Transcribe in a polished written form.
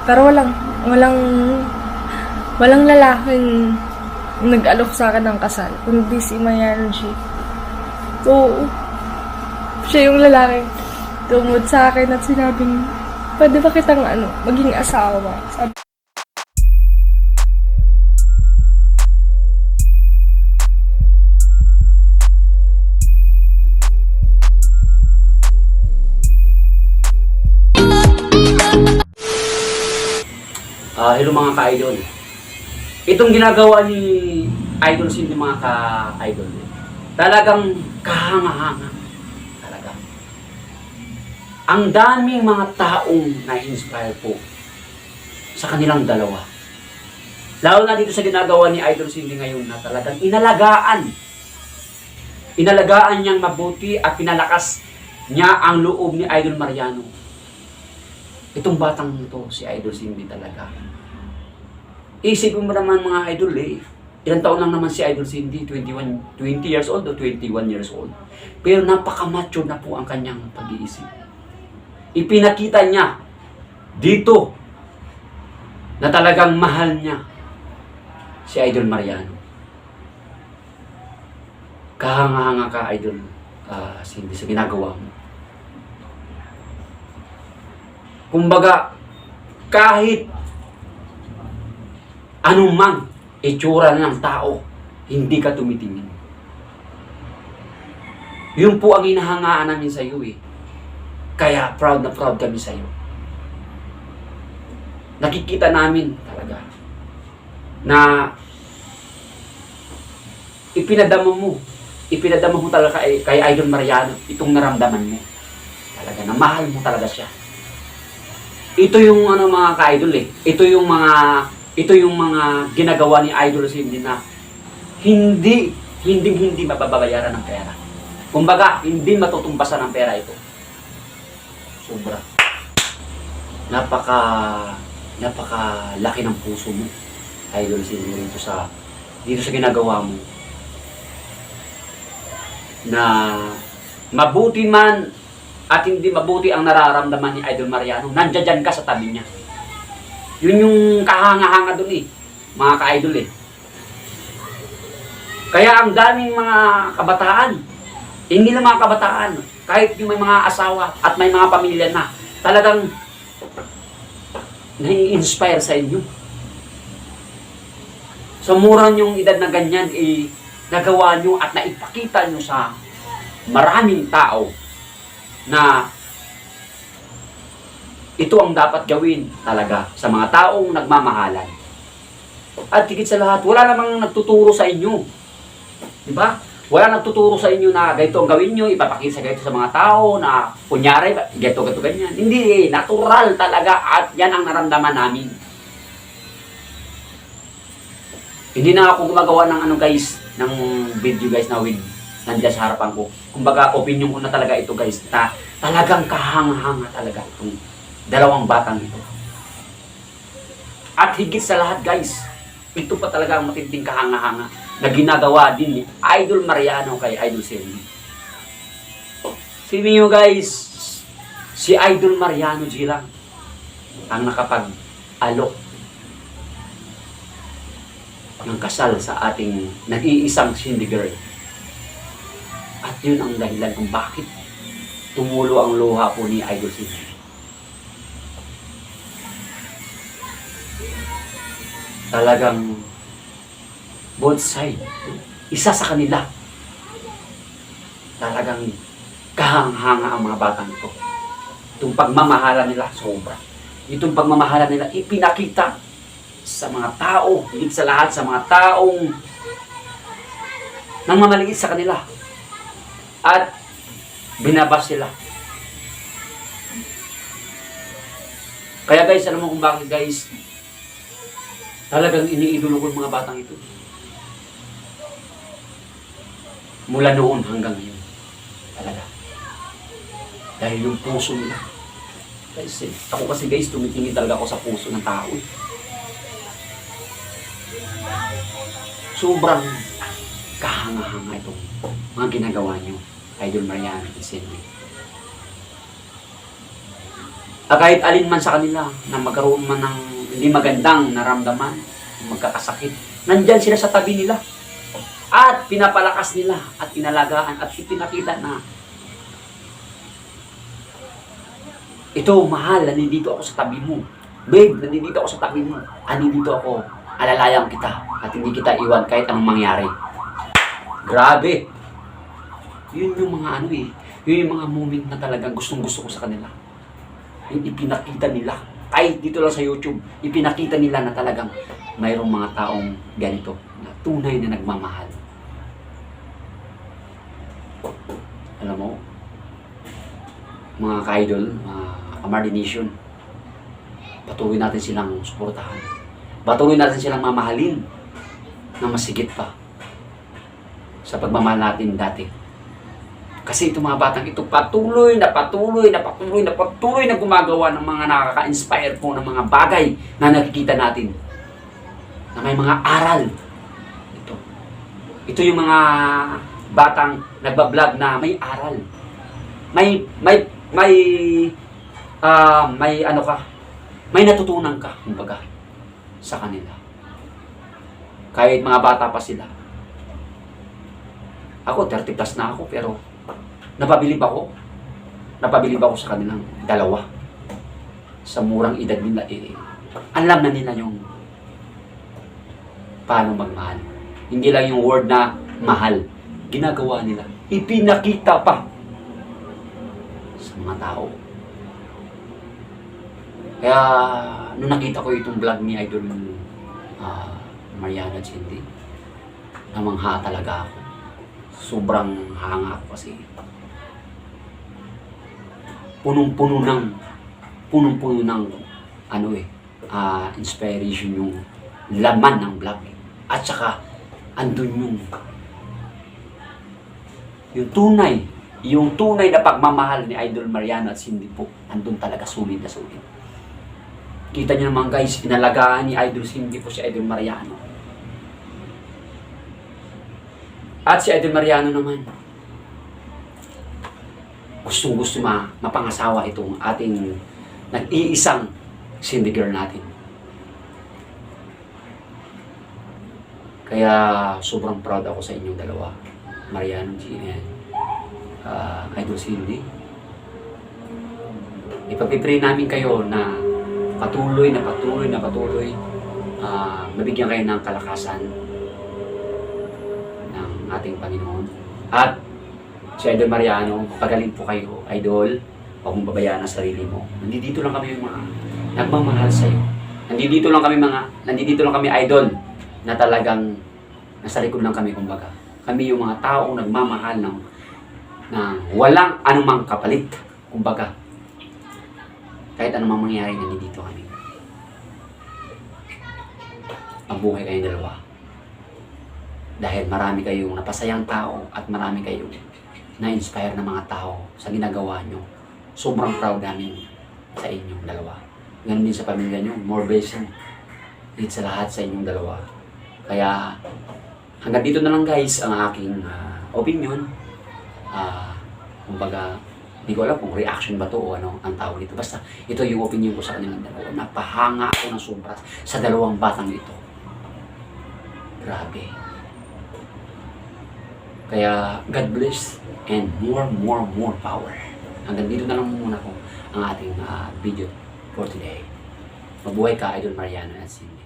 Pero walang, walang lalaking nag-alok sa akin ng kasal, kundi si Mariano G. So, siya yung lalaking tumod sa akin at sinabing, pwede ba kitang maging asawa? Sabi, Hello mga ka-idol. Itong ginagawa ni Idol Cindy mga ka-idol, talagang kahanga-hanga. Talaga. Ang daming mga taong na-inspire po sa kanilang dalawa. Lalo na dito sa ginagawa ni Idol Cindy ngayon na talagang inalagaan. Inalagaan niyang mabuti at pinalakas niya ang loob ni Idol Mariano. Itong batang ito, si Idol Cindy talaga. Isipin mo naman mga idol ilang taon lang naman si Idol Cindy, 20 years old o 21 years old. Pero napaka-mature na po ang kanyang pag-iisip. Ipinakita niya dito na talagang mahal niya si Idol Mariano. Kahanga-hanga ka, Idol Cindy, sa ginagawa mo. Kumbaga, kahit anumang itsura ng tao, hindi ka tumitingin. Yun po ang hinahangaan namin sa iyo Kaya proud na proud kami sa iyo. Nakikita namin talaga na ipinadama mo talaga kay Idol Mariano itong naramdaman mo. Talaga na mahal mo talaga siya. Ito yung mga ka-idol Ito yung mga ginagawa ni Idol Cindy na hindi mababayaran ng pera. Kumbaga, hindi matutumbasan ng pera ito. Sobra. Napaka laki ng puso mo, Idol Cindy, dito sa ginagawa mo. Na mabuti man at hindi mabuti ang nararamdaman ni Idol Mariano, nandiyan ka sa tabi niya. Yun yung kahanga-hanga dun mga ka-idol Kaya ang daming mga kabataan, hindi lang mga kabataan, kahit yung may mga asawa at may mga pamilya na, talagang nai-inspire sa inyo. Sa mura nyong edad na ganyan, nagawa nyo at naipakita nyo sa maraming tao na ito ang dapat gawin talaga sa mga taong nagmamahalan. At higit sa lahat, wala namang nagtuturo sa inyo. Diba? Wala nagtuturo sa inyo na ganito ang gawin nyo, ipapakita sa mga tao na kunyari, ganito, ganyan. Hindi natural talaga at yan ang naramdaman namin. Hindi na ako gumagawa ng ng video guys na nandiyan sa harapan ko. Kumbaga, opinion ko na talaga ito guys, na talagang kahanga-hanga talaga itong dalawang batang ito. At higit sa lahat guys, ito pa talaga ang matinding kahanga-hanga na ginagawa din ni Idol Mariano kay Idol Cindy. Sabi nyo guys, si Idol Mariano G lang ang nakapag-alok ng kasal sa ating nag-iisang Cindy girl. At yun ang dahilan kung bakit tumulo ang luha po ni Idol Cindy. Talagang both side, isa sa kanila. Talagang kahanga-hanga ang mga batang ito. Itong pagmamahalan nila, sobra. Itong pagmamahalan nila, ipinakita sa mga tao, higit sa lahat sa mga taong nang mamaliit sa kanila. At binabas sila. Kaya guys, alam mo kung bakit guys, talagang iniidolo ko yung mga batang ito. Mula noon hanggang ngayon. Talaga. Dahil yung puso nila. Guys, ako kasi guys, tumitingin talaga ako sa puso ng tao. Sobrang kahanga-hanga itong mga ginagawa nyo, Idol Mariano at Cindy. Kahit alin man sa kanila na magkaroon man ng hindi magandang naramdaman, magkakasakit, nandyan sila sa tabi nila. At pinapalakas nila at inalagaan at ipinakita na ito, mahal, nandito ako sa tabi mo. Babe, nandito ako sa tabi mo. Nandito ako. Alalayan kita at hindi kita iwan kahit anong mangyari. Grabe. Yun yung mga ano eh. Yun yung mga moment na talagang gustong-gusto ko sa kanila. Yung ipinakita nila. Kahit dito lang sa YouTube, ipinakita nila na talagang mayroong mga taong ganito na tunay na nagmamahal. Alam mo, mga ka-idol, mga Kamardi Nation, patuloy natin silang suportahan. Patuloy natin silang mamahalin na masigit pa sa pagmamahal natin dati. Kasi itong mga batang ito patuloy na gumagawa ng mga nakaka-inspire po ng mga bagay na nakikita natin. Na may mga aral. Ito yung mga batang nagbablog na may aral. May natutunan ka, kumbaga, sa kanila. Kahit mga bata pa sila. Ako, 30 plus na ako, pero napabilib ako sa kanilang dalawa. Sa murang edad nila, alam na nila yung paano magmahal. Hindi lang yung word na mahal. Ginagawa nila. Ipinakita pa sa mga tao. Kaya, nung nakita ko itong vlog ni Idol Mariano at Cindy, namangha talaga ako. Sobrang hanga ako kasi punong-puno ng inspiration yung laman ng vlog. At saka, andun yung tunay na pagmamahal ni Idol Mariano at Cindy po, andun talaga sulit na sulit. Kita niyo naman guys, inalagaan ni Idol Cindy po si Idol Mariano. At si Idol Mariano naman, gustong-gusto mapangasawa itong ating nag-iisang Cindy girl natin. Kaya sobrang proud ako sa inyong dalawa, Mariano Idol Cindy. Ipapipray namin kayo na patuloy mabigyan kayo ng kalakasan ng ating Panginoon. At si Idol Mariano, pagaling po kayo, Idol. Huwag mong babayaan ang sarili mo. Nandito lang kami mga nagmamahal sa iyo. Nandito lang kami, Idol, na talagang nasa likod lang kami, kumbaga. Kami yung mga taong nagmamahal ng walang anumang kapalit, kumbaga. Kahit anumang mangyari, nandito kami. Mabuhay kayong dalawa. Dahil marami kayong napasayang tao at marami kayong na-inspire na mga tao sa ginagawa nyo. Sobrang proud namin sa inyong dalawa. Ganun din sa pamilya nyo, more blessing. Hit sa lahat sa inyong dalawa. Kaya hanggang dito na lang guys ang aking opinion. Kumbaga, hindi ko alam kung reaction ba to o ano ang tawag dito. Basta ito yung opinion ko sa kanilang dalawa. Napahanga ako ng sobra sa dalawang batang ito. Grabe. Kaya God bless and more power. Hanggang dito na lang muna ko ang ating video for today. Mabuhay ka, Idol Mariano at Cindy.